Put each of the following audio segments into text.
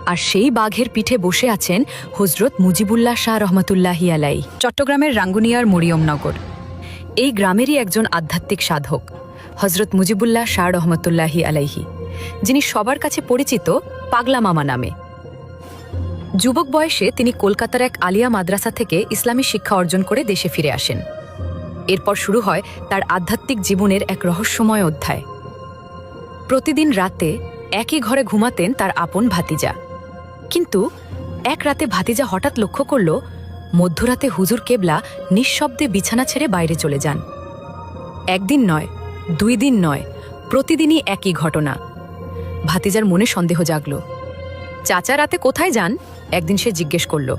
আর সেই বাঘের পিঠে বসে আছেন হজরত মুজিবুল্লাহ শাহ রহমতুল্লাহি আলাই। চট্টগ্রামের রাঙ্গুনিয়ার মরিয়মনগর এই গ্রামেরই একজন আধ্যাত্মিক সাধক হজরত মুজিবুল্লাহ শাহ রহমতুল্লাহি আলাইহি, যিনি সবার কাছে পরিচিত পাগলা মামা নামে। যুবক বয়সে তিনি কলকাতার এক আলিয়া মাদ্রাসা থেকে ইসলামী শিক্ষা অর্জন করে দেশে ফিরে আসেন। এরপর শুরু হয় তার আধ্যাত্মিক জীবনের এক রহস্যময় অধ্যায়। প্রতিদিন রাতে একই ঘরে ঘুমাতেন তার আপন ভাতিজা, কিন্তু এক রাতে ভাতিজা হঠাৎ লক্ষ্য করল মধ্যরাতে হুজুর কেবলা নিঃশব্দে বিছানা ছেড়ে বাইরে চলে যান। একদিন নয়, 2 দিন নয়, প্রতিদিনই একই ঘটনা। ভাতিজার মনে সন্দেহ জাগল। চাচা রাতে কোথায় যান? একদিন সে জিজ্ঞেস করল।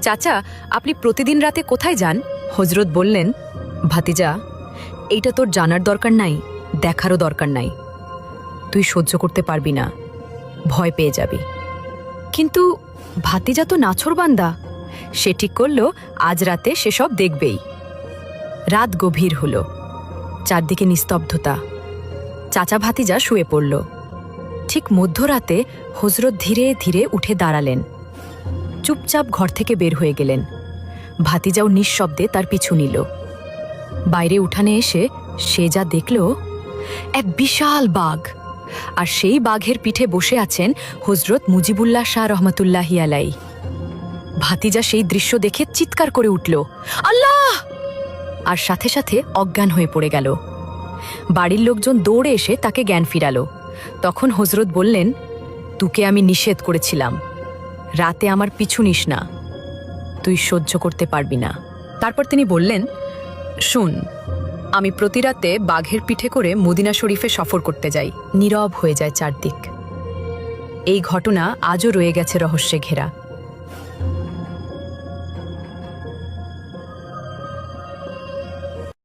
চাচা, আপনি প্রতিদিন রাতে কোথায় যান? হজরত বললেন, ভাতিজা, এইটা তোর জানার দরকার নাই, দেখারও দরকার নাই। তুই সহ্য করতে পারবি না, ভয় পেয়ে যাবি। কিন্তু ভাতিজা তো নাছোড়বান্দা, সে ঠিক করল আজ রাতে সেসব দেখবেই। রাত গভীর হল, চারদিকে নিস্তব্ধতা। চাচা ভাতিজা শুয়ে পড়ল। ঠিক মধ্যরাতে হজরত ধীরে ধীরে উঠে দাঁড়ালেন, চুপচাপ ঘর থেকে বের হয়ে গেলেন। ভাতিজাও নিঃশব্দে তার পিছু নিল। বাইরে উঠানে এসে সে যা দেখল, এক বিশাল বাঘ, আর সেই বাঘের পিঠে বসে আছেন হজরত মুজিবুল্লাহ শাহ রহমতুল্লাহি আলাই। ভাতিজা সেই দৃশ্য দেখে চিৎকার করে উঠল, আল্লাহ! আর সাথে সাথে অজ্ঞান হয়ে পড়ে গেল। বাড়ির লোকজন দৌড়ে এসে তাকে জ্ঞান ফিরালো। তখন হজরত বললেন, তোকে আমি নিষেধ করেছিলাম, রাতে আমার পিছু নিস না, তুই সহ্য করতে পারবি না। তারপর তিনি বললেন, শুন, আমি প্রতি রাতে বাঘের পিঠে করে মদিনা শরীফে সফর করতে যাই। নীরব হয়ে যায় চারদিক। এই ঘটনা আজও রয়ে গেছে রহস্যে ঘেরা।